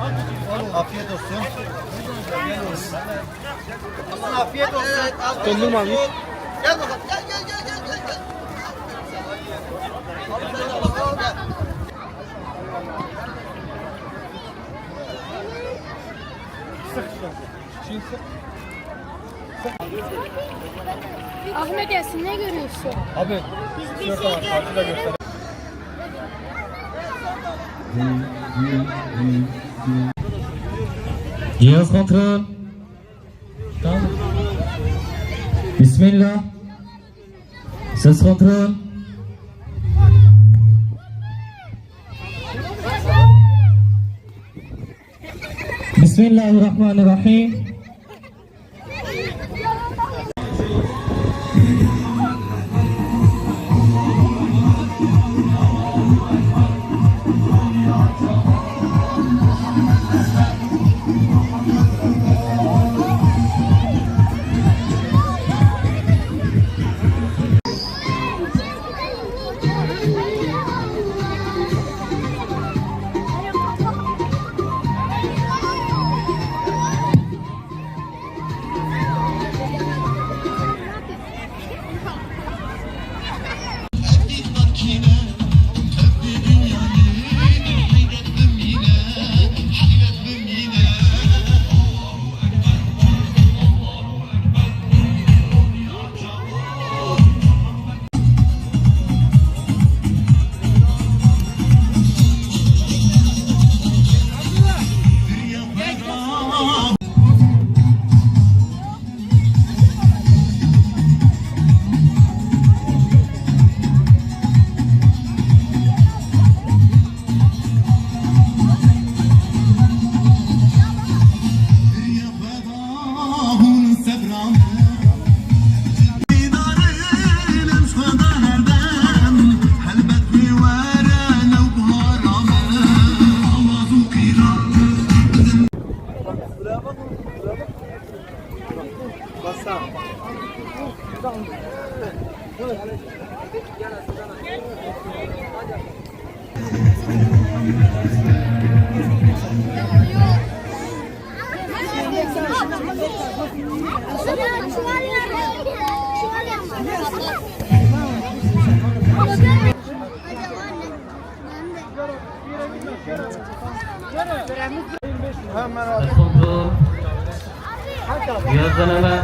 Afiyet olsun. Afiyet olsun. Dondurma abi. Gel bakalım. Gel. Ahmet Yasin ne görüyorsun? Abi. Şurada var. Karşıda göster. Cihaz kontrol. Tamam. Bismillah. Ses kontrol. Bismillahirrahmanirrahim. Kontrol. Cihaz deneme.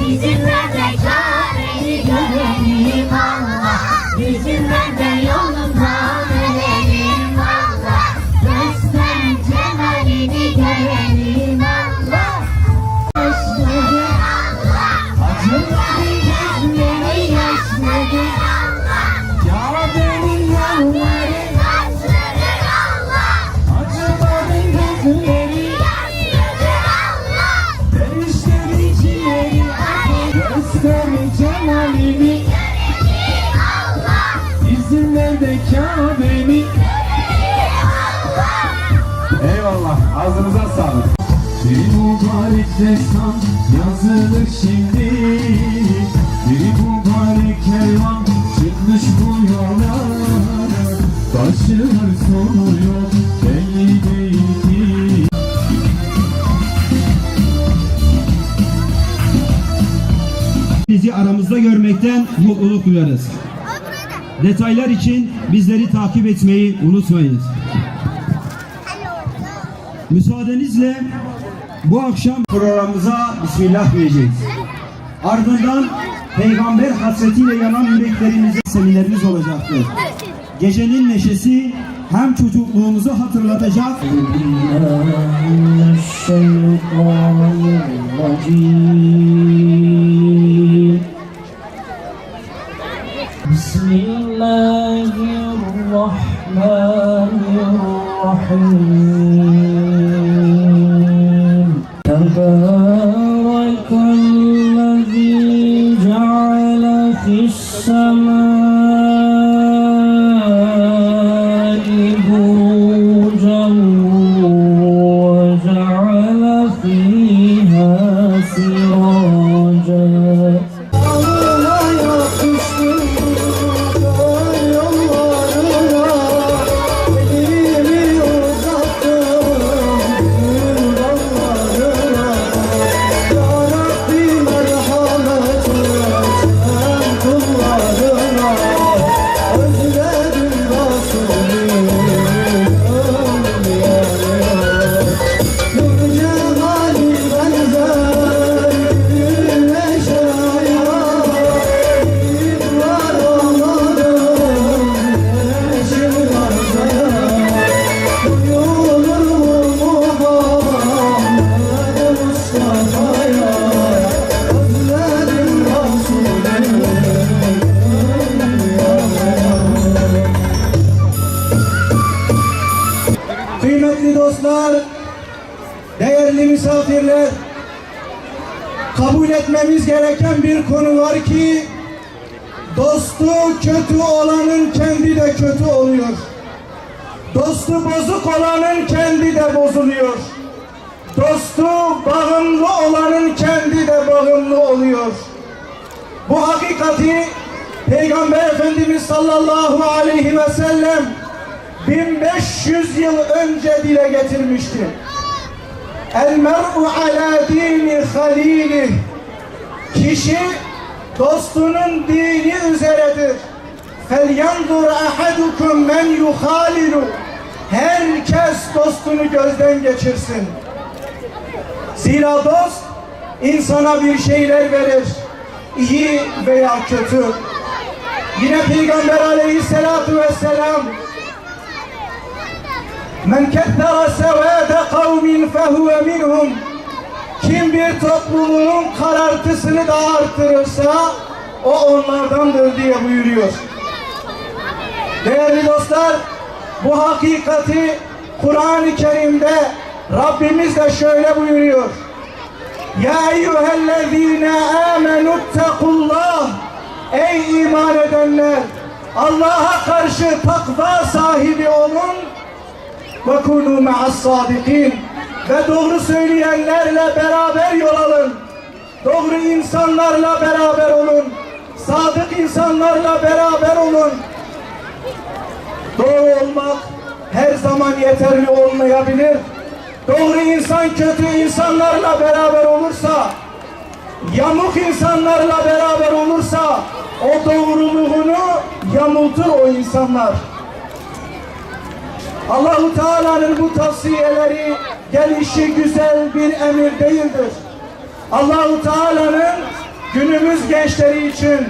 Yüzünlerde çareni görelim Allah. Yüzünlerde yolunda verelim Allah. Göster cemalini görelim Allah. Yaşladı Allah. Acıları gözleri yaşladı Allah. Kabe'nin yolları yaşladı Allah. Acıların gözleri yaşladı Allah. Perişleri ciğeri göster cemalini görelim Allah. İzinlerde Kabe'ni görelim Allah. Eyvallah, ağzınıza sağlık. Bir mübarek destan yazılır şimdi. Bir mübarek kervan çıkmış bu yola. Başlar sonu yok belli değil ki. Bizi aramızda görmekten mutluluk duyarız. Detaylar için bizleri takip etmeyi unutmayınız. Müsaadenizle bu akşam programımıza Bismillah diyeceğiz. Ardından Peygamber hasretiyle yanan yüreklerimize seminerimiz olacaktır. Gecenin neşesi hem çocukluğumuzu hatırlatacak. Bismillahirrahmanirrahim. Tebârekellezî ceale fis-semâi burucan ve ceale fîhâ sirâcan. dostlar, değerli misafirler, kabul etmemiz gereken bir konu var ki dostu kötü olanın kendi de kötü oluyor. Dostu bozuk olanın kendi de bozuluyor. Dostu bağımlı olanın kendi de bağımlı oluyor. Bu hakikati Peygamber Efendimiz sallallahu aleyhi ve sellem 1500 yıl önce dile getirmişti. El mer'u ala dini halilih. Kişi dostunun dini üzeredir. Felyanzur ahadukum men yuhalilu. Herkes dostunu gözden geçirsin. Zira dost insana bir şeyler verir. İyi veya kötü. Yine Peygamber aleyhissalatu vesselam men kettara sevâde kavmin fehuve minhum. Kim bir topluluğun karartısını da artırırsa o onlardandır diye buyuruyor. Değerli dostlar, bu hakikati Kur'an-ı Kerim'de Rabbimiz de şöyle buyuruyor. Ya eyyühellezîne âmenuttekullah. Ey iman edenler, Allah'a karşı takva sahibi olun. Ve kûnû me'as-sâdikîn. Ve doğru söyleyenlerle beraber yol alın. Doğru insanlarla beraber olun. Sadık insanlarla beraber olun. Doğru olmak her zaman yeterli olmayabilir. Doğru insan kötü insanlarla beraber olursa, yamuk insanlarla beraber olursa o doğruluğunu yamultur o insanlar. Allah-u Teala'nın bu tavsiyeleri gelişi güzel bir emir değildir. Allah-u Teala'nın günümüz gençleri için,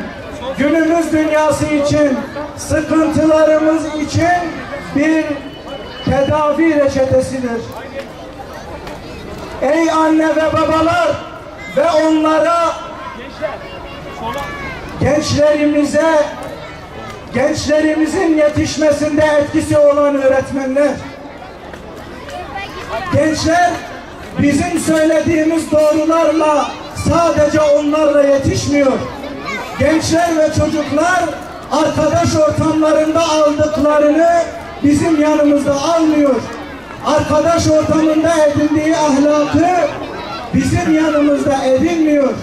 günümüz dünyası için, sıkıntılarımız için bir tedavi reçetesidir. Ey anne ve babalar ve onlara, gençlerimizin yetişmesinde etkisi olan öğretmenler, gençler bizim söylediğimiz doğrularla sadece onlarla yetişmiyor. Gençler ve çocuklar arkadaş ortamlarında aldıklarını bizim yanımızda almıyor. Arkadaş ortamında edindiği ahlakı bizim yanımızda edinmiyor.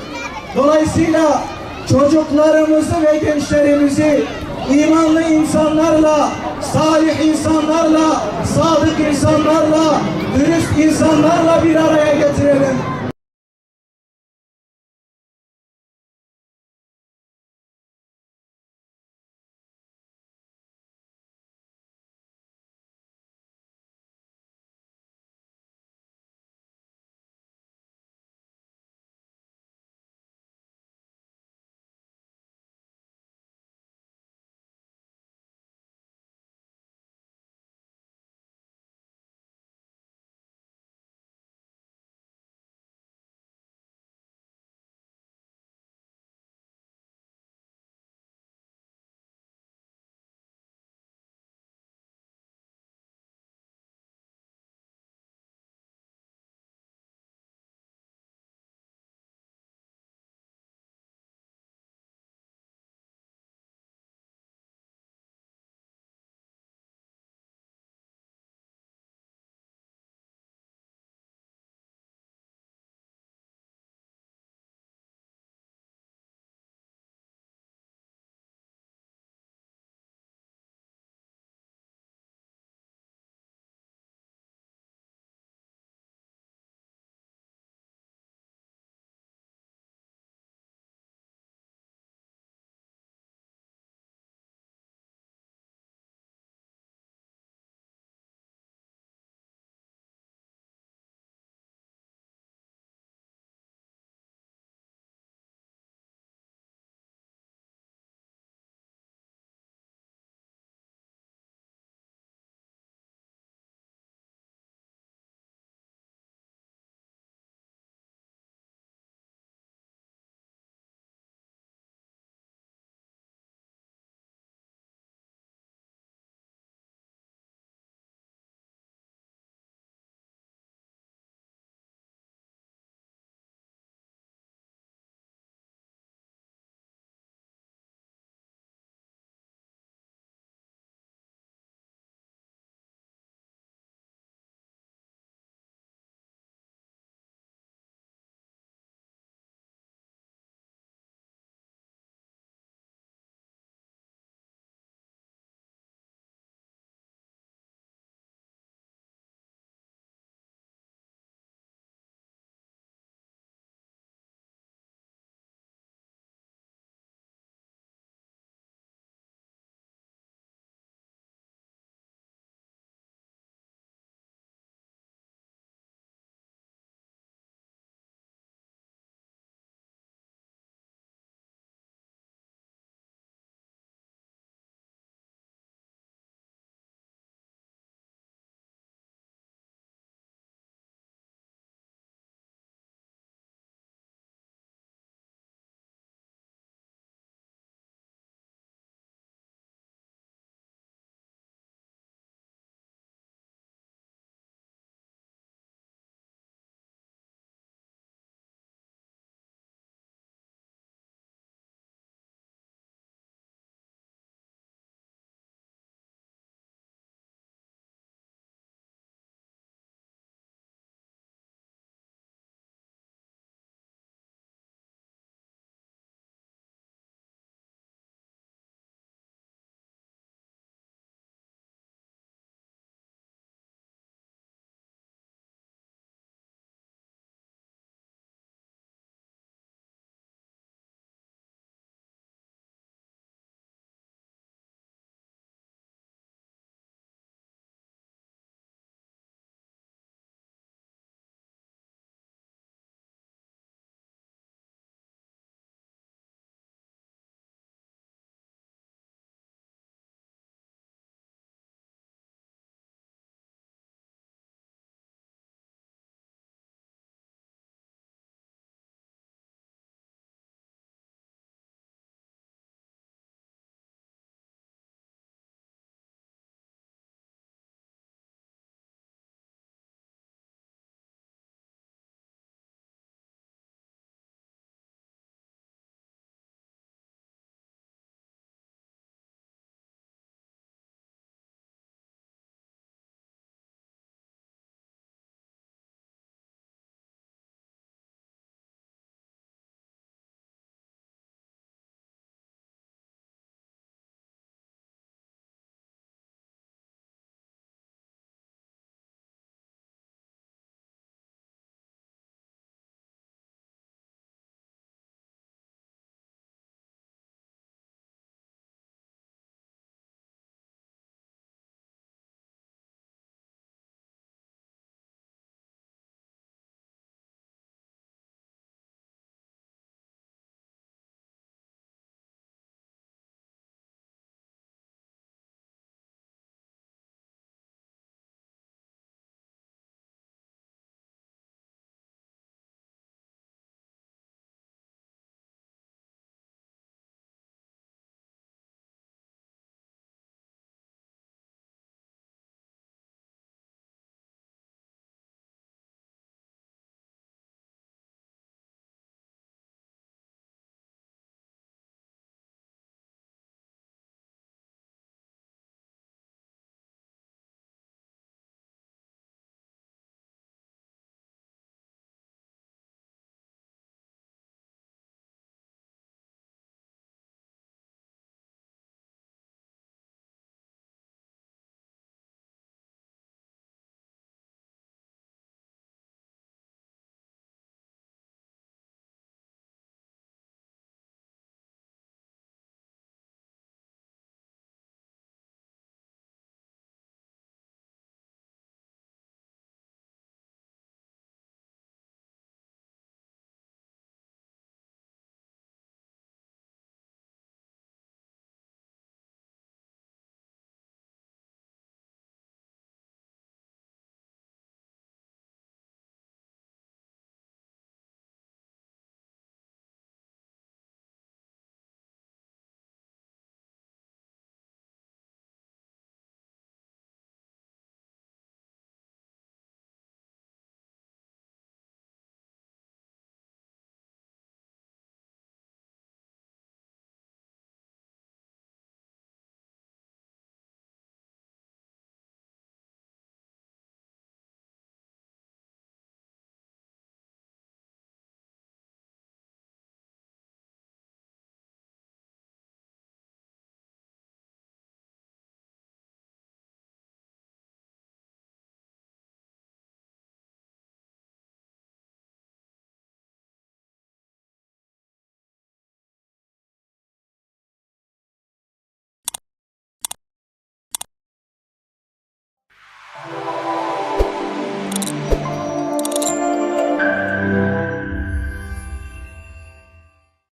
Dolayısıyla çocuklarımızı ve gençlerimizi imanlı insanlarla, salih insanlarla, sadık insanlarla, dürüst insanlarla bir araya getirelim.